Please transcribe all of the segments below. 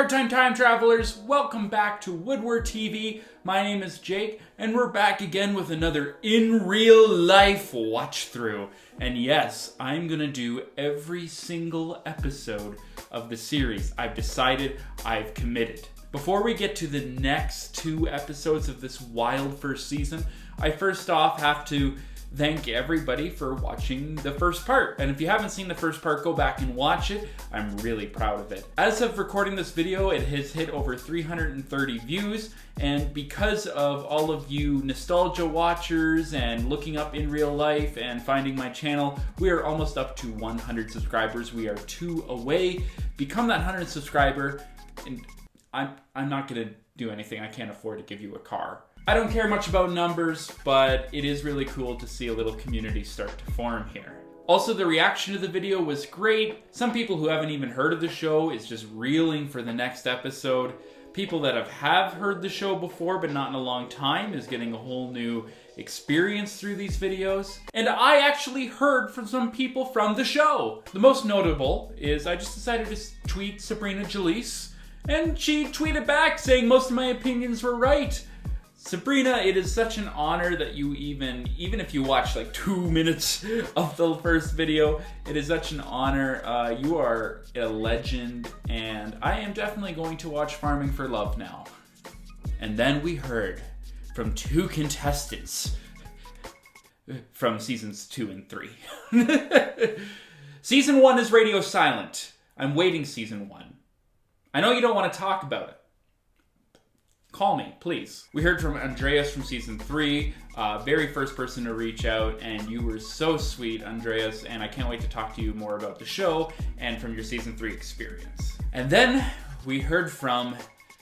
Part-time time travelers, welcome back to Woodward TV. My name is Jake, and we're back again with another in real life watch through. And yes, I'm gonna do every single episode of the series. I've decided, I've committed. Before we get to the next 2 episodes of this wild first season, I first off have to thank everybody for watching the first part. And if you haven't seen the first part, go back and watch it. I'm really proud of it. As of recording this video, it has hit over 330 views. And because of all of you nostalgia watchers and looking up in real life and finding my channel, we are almost up to 100 subscribers. We are 2 away. Become that 100 subscriber, and I'm not gonna do anything. I can't afford to give you a car. I don't care much about numbers, but it is really cool to see a little community start to form here. Also, the reaction to the video was great. Some people who haven't even heard of the show is just reeling for the next episode. People that have heard the show before but not in a long time is getting a whole new experience through these videos. And I actually heard from some people from the show. The most notable is I just decided to tweet Sabrina Jalise, and she tweeted back saying most of my opinions were right. Sabrina, it is such an honor that you even if you watch like 2 minutes of the first video, it is such an honor. You are a legend, and I am definitely going to watch Farming for Love now. And then we heard from 2 contestants from seasons 2 and 3. Season 1 is radio silent. I'm waiting season 1. I know you don't want to talk about it. Call me, please. We heard from Andreas from season 3, very first person to reach out, and you were so sweet, Andreas, and I can't wait to talk to you more about the show and from your season 3 experience. And then we heard from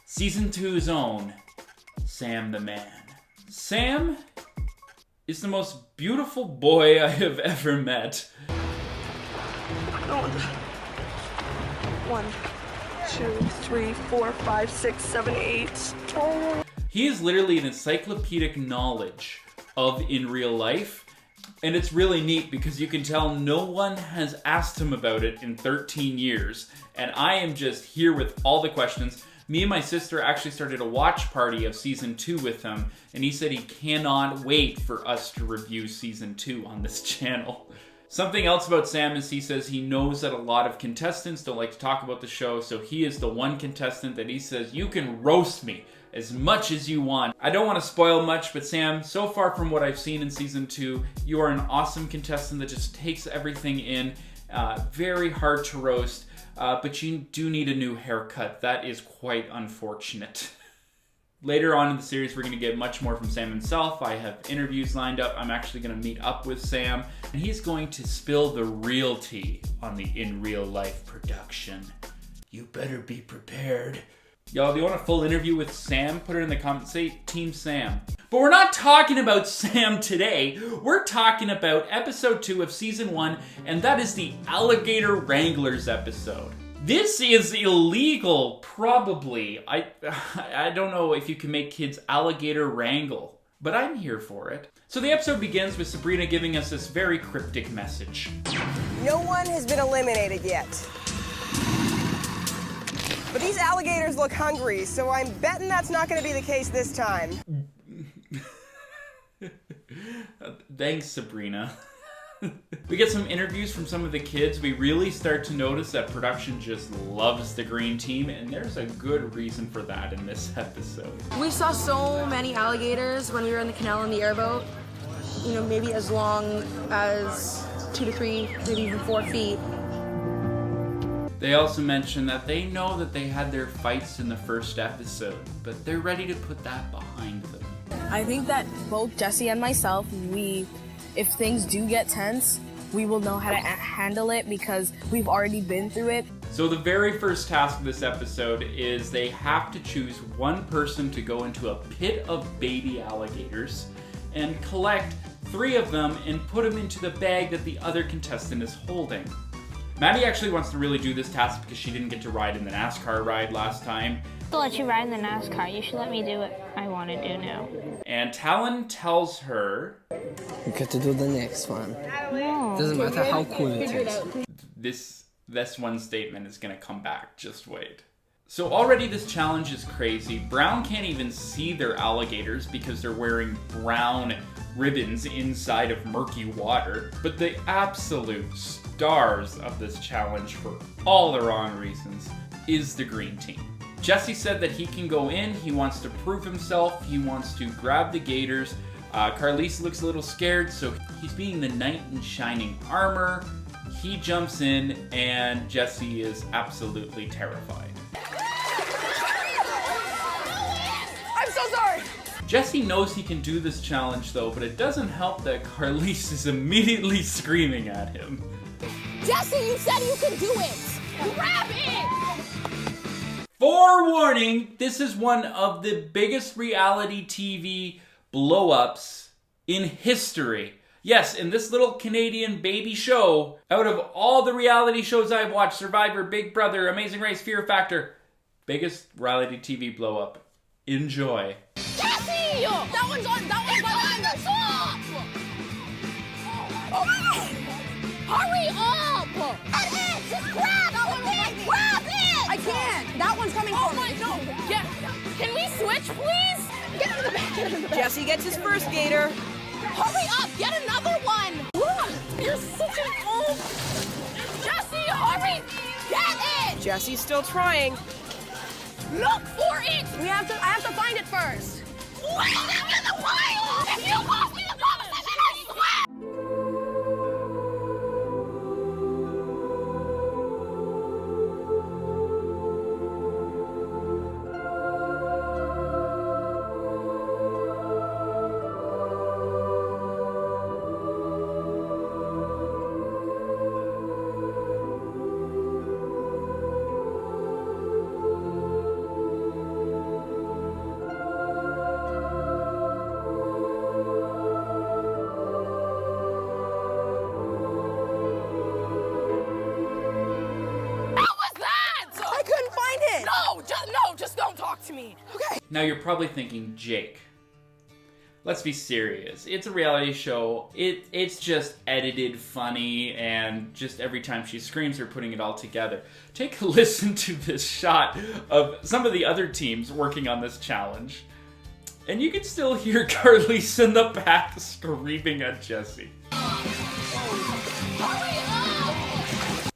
season 2's own Sam the Man. Sam is the most beautiful boy I have ever met. 1, 2, 3, 4, 5, 6, 7, 8. Oh. He is literally an encyclopedic knowledge of in real life, and it's really neat because you can tell no one has asked him about it in 13 years, and I am just here with all the questions. Me and my sister actually started a watch party of season 2 with him, and he said he cannot wait for us to review season 2 on this channel. Something else about Sam is he says he knows that a lot of contestants don't like to talk about the show, so he is the one contestant that he says, you can roast me as much as you want. I don't want to spoil much, but Sam, so far from what I've seen in season 2, you are an awesome contestant that just takes everything in. Very hard to roast, but you do need a new haircut. That is quite unfortunate. Later on in the series, we're going to get much more from Sam himself. I have interviews lined up. I'm actually going to meet up with Sam, and he's going to spill the real tea on the in real life production. You better be prepared. Y'all, do you want a full interview with Sam? Put it in the comments. Say Team Sam. But we're not talking about Sam today. We're talking about episode 2 of season 1, and that is the Alligator Wranglers episode. This is illegal, probably. I don't know if you can make kids alligator wrangle, but I'm here for it. So the episode begins with Sabrina giving us this very cryptic message. No one has been eliminated yet. But these alligators look hungry, so I'm betting that's not going to be the case this time. Thanks, Sabrina. We get some interviews from some of the kids. We really start to notice that production just loves the green team, and there's a good reason for that in this episode. We saw so many alligators when we were in the canal in the airboat. You know, maybe as long as 2 to 3, maybe even 4 feet. They also mention that they know that they had their fights in the first episode, but they're ready to put that behind them. I think that both Jesse and myself, if things do get tense, we will know how to handle it because we've already been through it. So the very first task of this episode is they have to choose one person to go into a pit of baby alligators and collect 3 of them and put them into the bag that the other contestant is holding. Maddie actually wants to really do this task because she didn't get to ride in the NASCAR ride last time. I'll let you ride in the NASCAR. You should let me do what I want to do now. And Talon tells her, You get to do the next one. No. Doesn't matter how cool it is. this one statement is going to come back. Just wait. So already this challenge is crazy. Brown can't even see their alligators because they're wearing brown ribbons inside of murky water. But the absolute stars of this challenge, for all the wrong reasons, is the green team. Jesse said that he can go in, he wants to prove himself, he wants to grab the gators. Carlise looks a little scared, so he's being the knight in shining armor. He jumps in, and Jesse is absolutely terrified. I'm so sorry. Jesse knows he can do this challenge though, but it doesn't help that Carlise is immediately screaming at him. Jesse, you said you could do it! Grab it! Forewarning, this is one of the biggest reality TV blow-ups in history. Yes, in this little Canadian baby show, out of all the reality shows I've watched, Survivor, Big Brother, Amazing Race, Fear Factor, biggest reality TV blow-up. Enjoy. Jesse! That one's on my stop! Hurry up! Get it! Just grab it! Grab it! I can't! That one's coming for me. No! Yeah. Can we switch, please? Get into the back! Jesse gets his first gator. Hurry up! Get another one! You're such an old... Jesse, hurry! Get it! Jesse's still trying. Look for it! I have to find it first. Wait in the pile! If you lost me the competition, I swear! Just don't talk to me. Okay. Now you're probably thinking, Jake, let's be serious. It's a reality show. It's just edited funny, and just every time she screams, they're putting it all together. Take a listen to this shot of some of the other teams working on this challenge, and you can still hear Carlise in the back screaming at Jesse.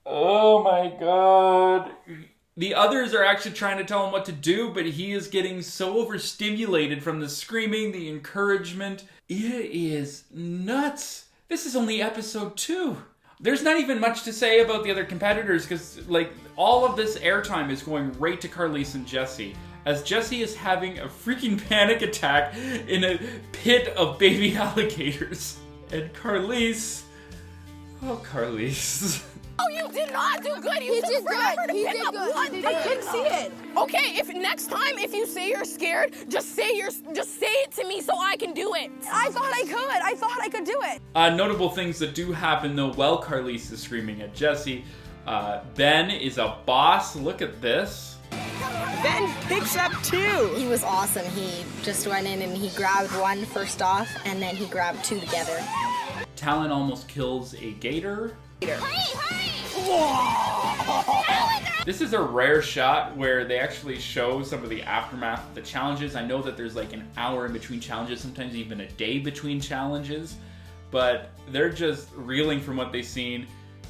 Oh my god. The others are actually trying to tell him what to do, but he is getting so overstimulated from the screaming, the encouragement. It is nuts. This is only episode 2. There's not even much to say about the other competitors because, like, all of this airtime is going right to Carlise and Jesse, as Jesse is having a freaking panic attack in a pit of baby alligators. And Carlise... Oh, Carlise... Oh, you did not do good. You did good. He did good. I couldn't see it. Okay, if next time if you say you're scared, just say it to me so I can do it. I thought I could do it. Notable things that do happen though while Carlise is screaming at Jesse. Ben is a boss. Look at this. Ben picks up 2. He was awesome. He just went in and he grabbed one first off, and then he grabbed 2 together. Talon almost kills a gator. This is a rare shot where they actually show some of the aftermath of the challenges. I know that there's like an hour in between challenges, sometimes even a day between challenges, but they're just reeling from what they've seen.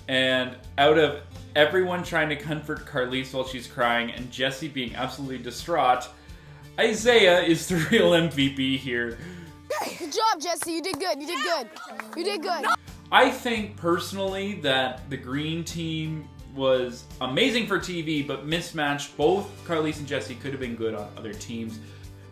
And out of everyone trying to comfort Carlise while she's crying and Jesse being absolutely distraught, Isaiah is the real MVP here. Good job, Jesse. You did good. You did good. You did good. I think personally that the green team was amazing for TV, but mismatched. Both Carlise and Jesse could have been good on other teams.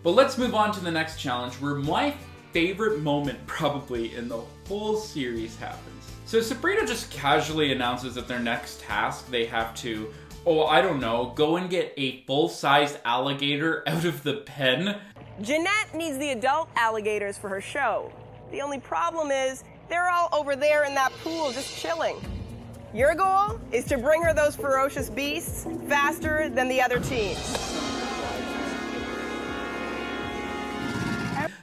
But let's move on to the next challenge, where my favorite moment probably in the whole series happens. So Sabrina just casually announces that their next task, they have to, go and get a full-sized alligator out of the pen. Jeanette needs the adult alligators for her show. The only problem is they're all over there in that pool just chilling. Your goal is to bring her those ferocious beasts faster than the other teams.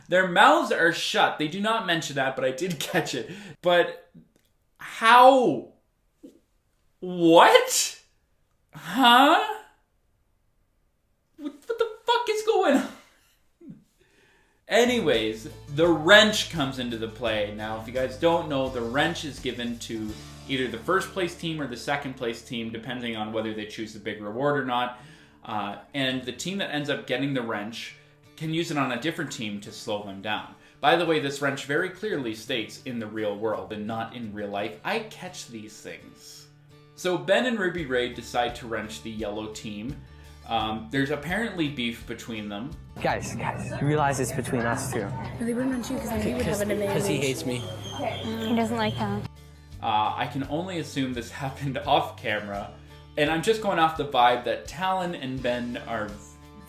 Their mouths are shut. They do not mention that, but I did catch it. But how? What? Huh? is going on? Anyways, the wrench comes into the play. Now, if you guys don't know, the wrench is given to either the first place team or the second place team, depending on whether they choose the big reward or not. And the team that ends up getting the wrench can use it on a different team to slow them down. By the way, this wrench very clearly states in the real world and not in real life. I catch these things. So Ben and Ruby Ray decide to wrench the yellow team. There's apparently beef between them. Guys, you realize it's between us two. They wouldn't want you because I knew you would have an advantage. Because he hates me. He doesn't like that. I can only assume this happened off camera. And I'm just going off the vibe that Talon and Ben are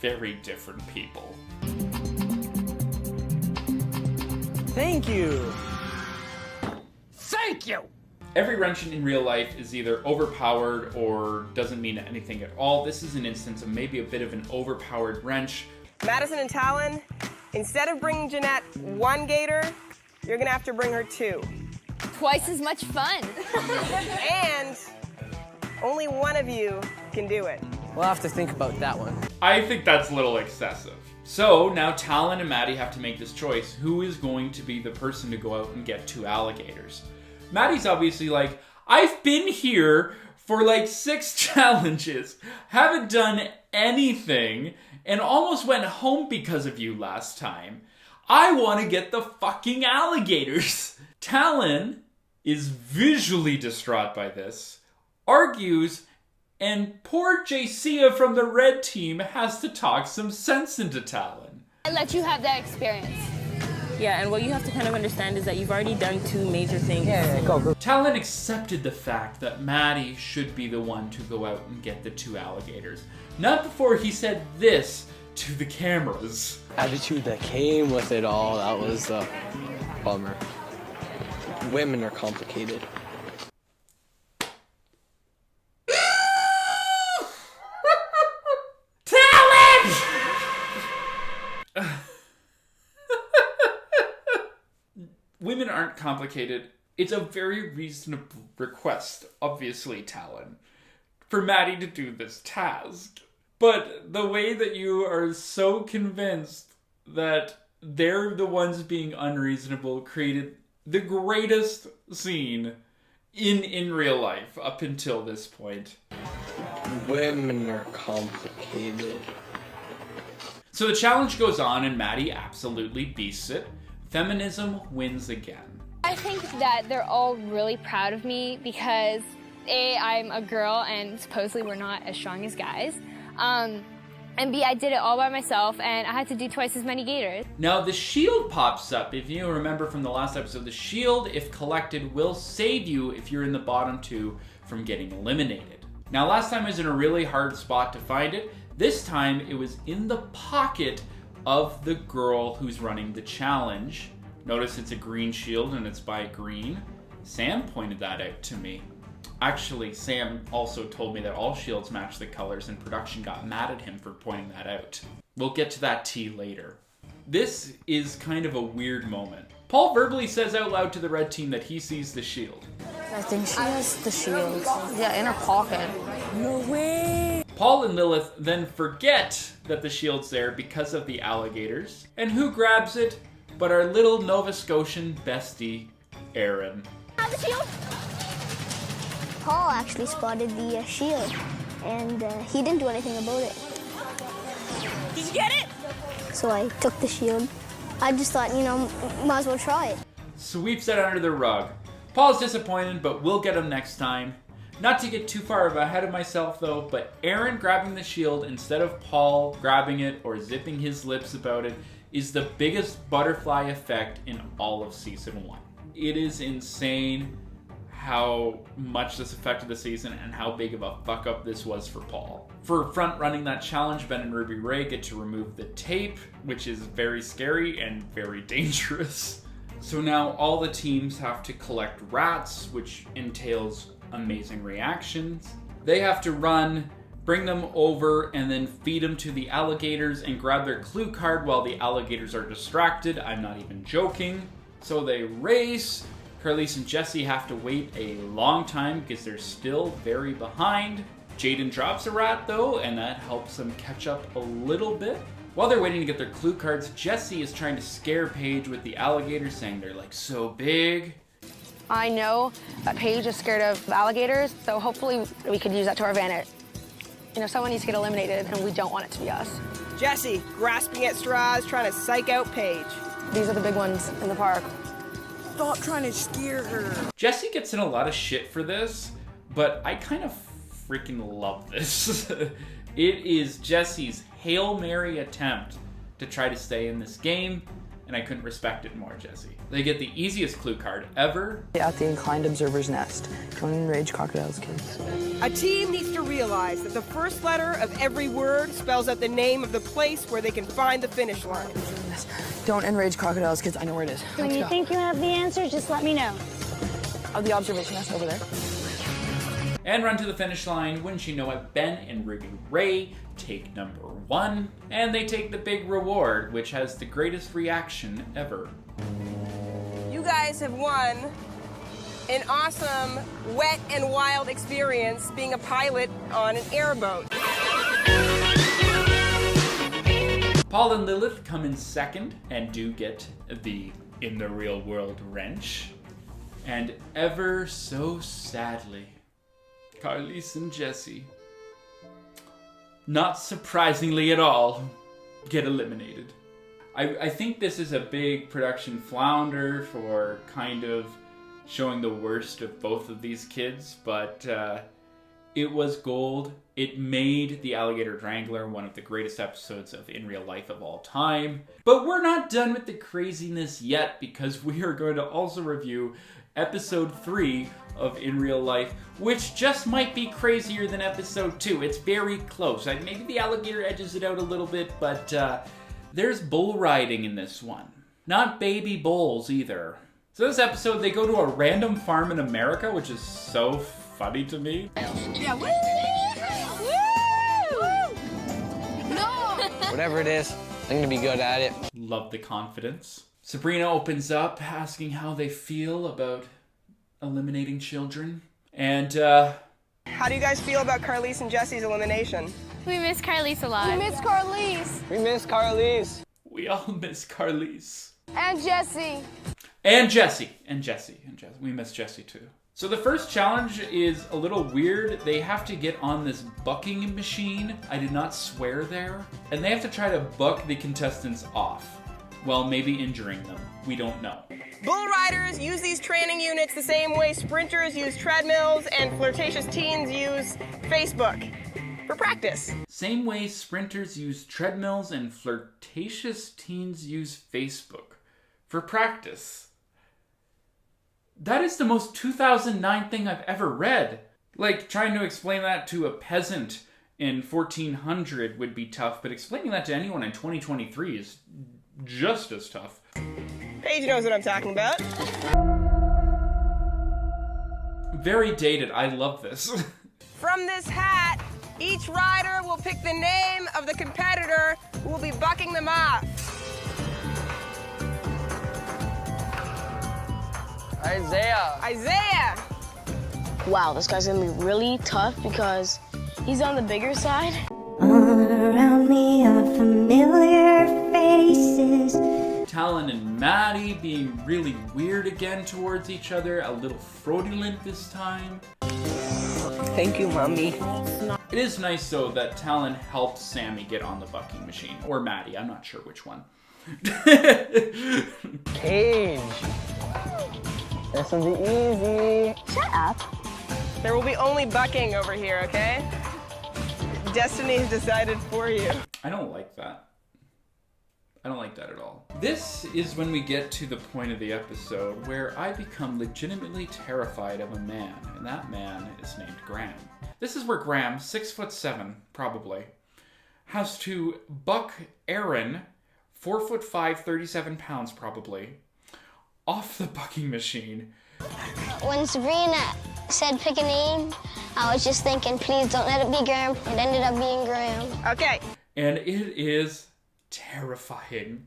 very different people. Thank you. Thank you! Every wrench in real life is either overpowered or doesn't mean anything at all. This is an instance of maybe a bit of an overpowered wrench. Madison and Talon, instead of bringing Jeanette 1 gator, you're gonna have to bring her 2. Twice as much fun. And only one of you can do it. We'll have to think about that one. I think that's a little excessive. So now Talon and Maddie have to make this choice. Who is going to be the person to go out and get 2 alligators? Maddie's obviously like, I've been here for like 6 challenges, haven't done anything, and almost went home because of you last time. I want to get the fucking alligators. Talon is visually distraught by this, argues, and poor Jacia from the red team has to talk some sense into Talon. I let you have that experience. Yeah, and what you have to kind of understand is that you've already done 2 major things. Yeah, go. Talon accepted the fact that Maddie should be the one to go out and get the 2 alligators. Not before he said this to the cameras. Attitude that came with it all, that was a bummer. Women are complicated. Women aren't complicated. It's a very reasonable request, obviously, Talon, for Maddie to do this task. But the way that you are so convinced that they're the ones being unreasonable created the greatest scene in real life up until this point. Women are complicated. So the challenge goes on and Maddie absolutely beasts it. Feminism wins again. I think that they're all really proud of me because A, I'm a girl and supposedly we're not as strong as guys. And B, I did it all by myself and I had to do twice as many gators. Now the shield pops up. If you remember from the last episode, the shield, if collected, will save you if you're in the bottom 2 from getting eliminated. Now last time I was in a really hard spot to find it. This time it was in the pocket of the girl who's running the challenge. Notice it's a green shield and it's by green. Sam pointed that out to me. Actually, Sam also told me that all shields match the colors and production got mad at him for pointing that out. We'll get to that tea later. This is kind of a weird moment. Paul verbally says out loud to the red team that he sees the shield. I think she has the shield. Yeah, in her pocket. No way! Paul and Lilith then forget that the shield's there because of the alligators. And who grabs it but our little Nova Scotian bestie, Aaron. Have the shield? Paul actually spotted the shield, and he didn't do anything about it. Did you get it? So I took the shield. I just thought, might as well try it. Sweeps it under the rug. Paul's disappointed, but we'll get him next time. Not to get too far ahead of myself though, but Aaron grabbing the shield instead of Paul grabbing it or zipping his lips about it is the biggest butterfly effect in all of season 1. It is insane how much this affected the season and how big of a fuck up this was for Paul. For front running that challenge, Ben and Ruby Ray get to remove the tape, which is very scary and very dangerous. So now all the teams have to collect rats, which entails amazing reactions. They have to run, bring them over, and then feed them to the alligators and grab their clue card while the alligators are distracted. I'm not even joking. So they race. Carlise and Jesse have to wait a long time because they're still very behind. Jaden drops a rat though, and that helps them catch up a little bit. While they're waiting to get their clue cards, Jessie is trying to scare Paige with the alligators, saying they're like so big. I know that Paige is scared of alligators, so hopefully we could use that to our advantage. You know, someone needs to get eliminated, and we don't want it to be us. Jessie, grasping at straws, trying to psych out Paige. These are the big ones in the park. Stop trying to scare her. Jessie gets in a lot of shit for this, but I kind of freaking love this. It is Jessie's Hail Mary attempt to try to stay in this game, and I couldn't respect it more, Jessie. They get the easiest clue card ever. At the inclined observer's nest. Don't enrage crocodiles, kids. A team needs to realize that the first letter of every word spells out the name of the place where they can find the finish line. Don't enrage crocodiles, kids. I know where it is. When you think you have the answer, just let me know. Oh, the observation nest over there. And run to the finish line. Wouldn't you know it, Ben and Ruby Ray take number 1, and they take the big reward, which has the greatest reaction ever. You guys have won an awesome, wet and wild experience being a pilot on an airboat. Paul and Lilith come in second and do get the In the Real World wrench. And ever so sadly, Carlise and Jessie, not surprisingly at all, get eliminated. I think this is a big production flounder for kind of showing the worst of both of these kids, but it was gold. It made the Alligator Wrangler one of the greatest episodes of In Real Life of all time. But we're not done with the craziness yet, because we are going to also review episode 3 of In Real Life, which just might be crazier than episode 2. It's very close. Maybe the alligator edges it out a little bit, but there's bull riding in this one. Not baby bulls either. So this episode, they go to a random farm in America, which is so funny to me. Yeah, woo! No! Whatever it is, I'm gonna be good at it. Love the confidence. Sabrina opens up, asking how they feel about eliminating children. And, How do you guys feel about Carlise and Jessie's elimination? We miss Carlise a lot. We miss Carlise. We miss Carlise. we all miss Carlise. And Jessie. And Jessie. And Jessie. And Jessie. We miss Jessie too. So the first challenge is a little weird. They have to get on this bucking machine. I did not swear there. And they have to try to buck the contestants off. Well, maybe injuring them. We don't know. Bull riders use these training units the same way sprinters use treadmills and flirtatious teens use Facebook for practice. Same way sprinters use treadmills and flirtatious teens use Facebook for practice. That is the most 2009 thing I've ever read. Like, trying to explain that to a peasant in 1400 would be tough, but explaining that to anyone in 2023 is just as tough. Paige knows what I'm talking about. Very dated. I love this. From this hat, each rider will pick the name of the competitor who will be bucking them off. Isaiah! Wow, this guy's gonna be really tough because he's on the bigger side. All around me are familiar faces. Talon and Maddie being really weird again towards each other, a little fraudulent this time. Thank you, Mommy. It is nice, though, that Talon helps Sammy get on the bucking machine. Or Maddie, I'm not sure which one. Paige. This will be easy. Shut up. There will be only bucking over here, okay? Destiny has decided for you. I don't like that. I don't like that at all. This is when we get to the point of the episode where I become legitimately terrified of a man, and that man is named Graham. This is where Graham, 6'7", probably, has to buck Aaron, 4'5", 37 pounds probably, off the bucking machine. When Sabrina said pick a name, I was just thinking, please don't let it be Graham. It ended up being Graham. Okay. And it is terrifying.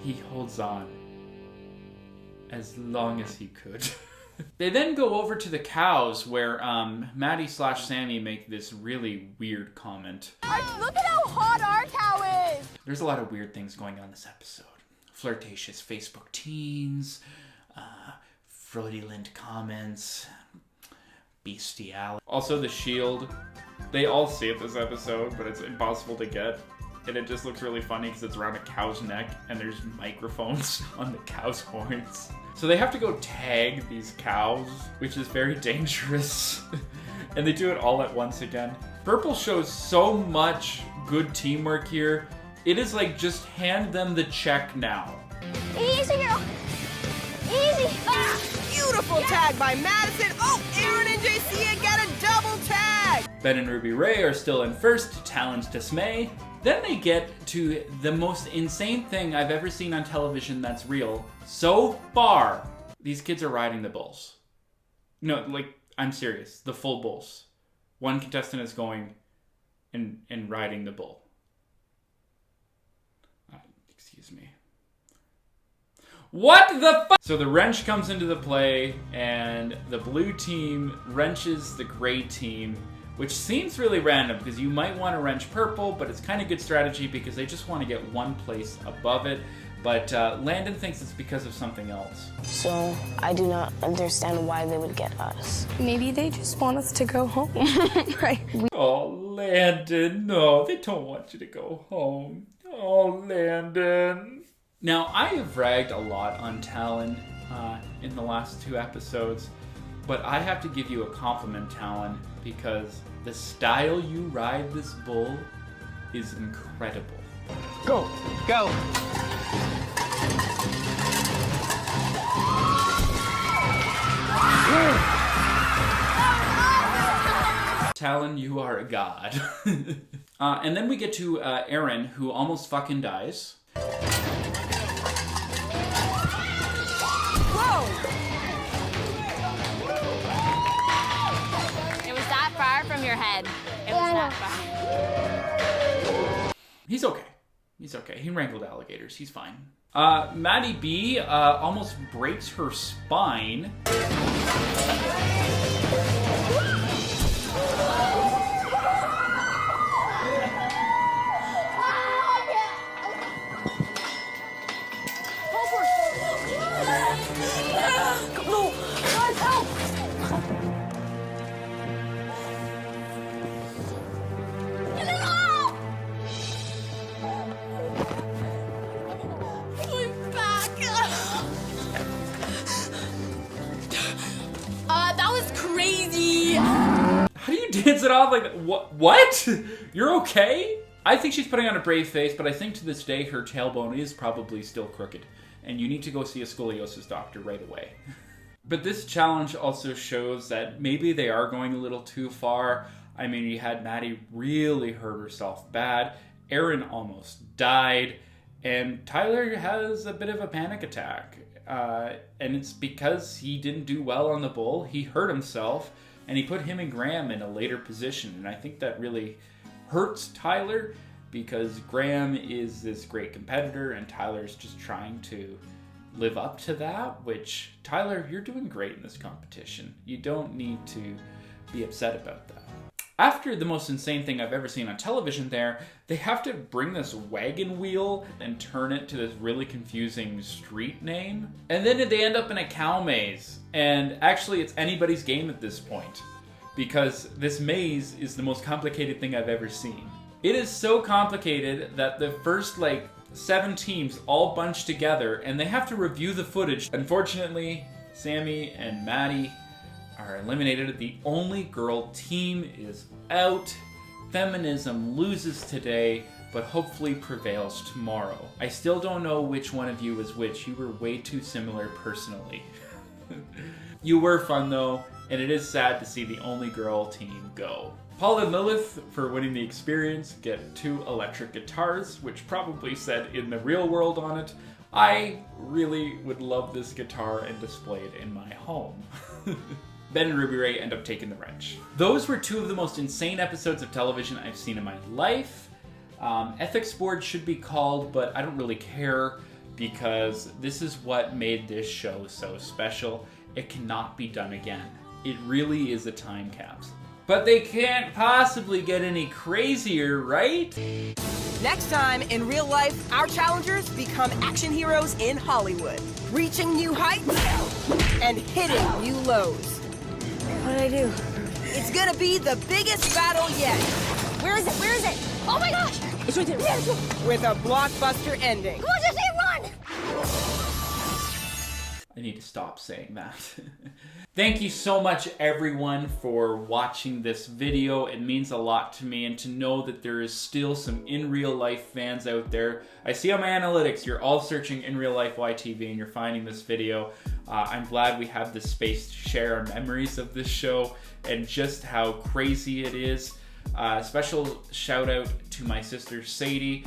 he holds on as long as he could. They then go over to the cows where Maddie / Sammy make this really weird comment. Look at how hot our cow is! There's a lot of weird things going on this episode. Flirtatious Facebook teens, fraudulent comments, bestiality. Also the shield. They all see it this episode, but it's impossible to get. And it just looks really funny because it's around a cow's neck and there's microphones on the cow's horns. So they have to go tag these cows, which is very dangerous. And they do it all at once again. Purple shows so much good teamwork here. It is like, just hand them the check now. Easy, girl. Easy. Ah. Beautiful tag by Madison. Oh, Aaron and JC get a double tag. Ben and Ruby Ray are still in first to Talon's dismay. Then they get to the most insane thing I've ever seen on television that's real. So far, these kids are riding the bulls. No, like, I'm serious. The full bulls. One contestant is going and riding the bull. Excuse me. What the fuck? So the wrench comes into the play, and the blue team wrenches the gray team, which seems really random because you might want to wrench purple, but it's kind of good strategy because they just want to get one place above it. But Landon thinks it's because of something else. So I do not understand why they would get us. Maybe they just want us to go home. Right. Oh, Landon, no, they don't want you to go home. Oh, Landon. Now, I have ragged a lot on Talon in the last 2 episodes, but I have to give you a compliment, Talon, because the style you ride this bull is incredible. Go! Go! Talon, you are a god. And then we get to Aaron, who almost fucking dies. From your head. It was that far. He's okay. He's okay. He wrangled alligators. He's fine. Maddie B almost breaks her spine. Dance it off like, what? You're okay? I think she's putting on a brave face, but I think to this day her tailbone is probably still crooked, and you need to go see a scoliosis doctor right away. But this challenge also shows that maybe they are going a little too far. I mean, you had Maddie really hurt herself bad, Aaron almost died, and Tyler has a bit of a panic attack. And it's because he didn't do well on the bull, he hurt himself, and he put him and Graham in a later position. And I think that really hurts Tyler because Graham is this great competitor and Tyler's just trying to live up to that, which, Tyler, you're doing great in this competition. You don't need to be upset about that. After the most insane thing I've ever seen on television there, they have to bring this wagon wheel and turn it to this really confusing street name. And then they end up in a cow maze. And actually, it's anybody's game at this point, because this maze is the most complicated thing I've ever seen. It is so complicated that the first, 7 teams all bunch together and they have to review the footage. Unfortunately, Sammy and Maddie are eliminated. The only girl team is out. Feminism loses today, but hopefully prevails tomorrow. I still don't know which one of you is which. You were way too similar personally. You were fun though, and it is sad to see the only girl team go. Paul and Lilith, for winning the experience, get 2 electric guitars, which probably said in the real world on it. I really would love this guitar and display it in my home. Ben and Ruby Ray end up taking the wrench. Those were 2 of the most insane episodes of television I've seen in my life. Ethics board should be called, but I don't really care because this is what made this show so special. It cannot be done again. It really is a time capsule. But they can't possibly get any crazier, right? Next time, in real life, our challengers become action heroes in Hollywood, reaching new heights and hitting new lows. What did I do? It's gonna be the biggest battle yet. Where is it? Where is it? Oh my gosh! It's right there. Yeah, it's right. With a blockbuster ending. Come on, just run! I need to stop saying that. Thank you so much, everyone, for watching this video. It means a lot to me, and to know that there is still some in real life fans out there. I see on my analytics you're all searching in real life YTV and you're finding this video. I'm glad we have this space to share our memories of this show and just how crazy it is. Special shout out to my sister Sadie.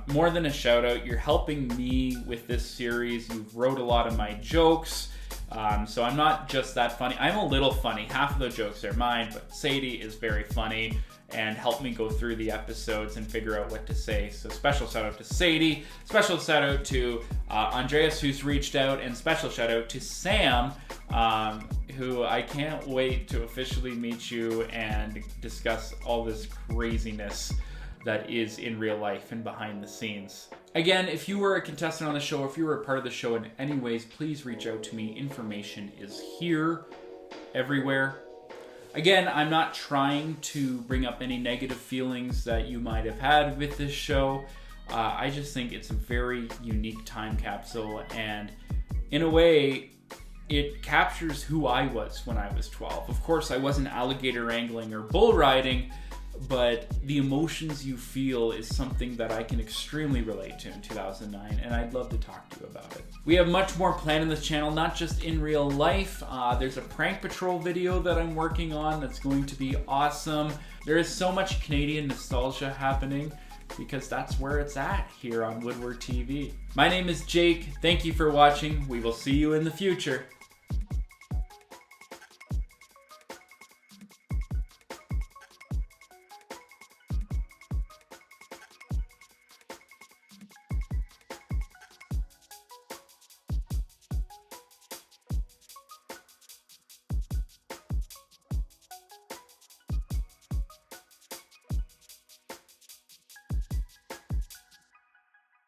More than a shout out, you're helping me with this series. You've wrote a lot of my jokes. So I'm not just that funny. I'm a little funny. Half of the jokes are mine, but Sadie is very funny and helped me go through the episodes and figure out what to say. So special shout out to Sadie. Special shout out to Andreas, who's reached out, and special shout out to Sam, who I can't wait to officially meet you and discuss all this craziness that is in real life and behind the scenes. Again, if you were a contestant on the show, if you were a part of the show in any ways, please reach out to me. Information is here, everywhere. Again, I'm not trying to bring up any negative feelings that you might have had with this show. I just think it's a very unique time capsule, and in a way, it captures who I was when I was 12. Of course, I wasn't alligator wrangling or bull riding, but the emotions you feel is something that I can extremely relate to in 2009, and I'd love to talk to you about it. We have much more planned on this channel, not just in real life. There's a prank patrol video that I'm working on that's going to be awesome. There is so much Canadian nostalgia happening because that's where it's at here on Woodward TV. My name is Jake. Thank you for watching. We will see you in the future.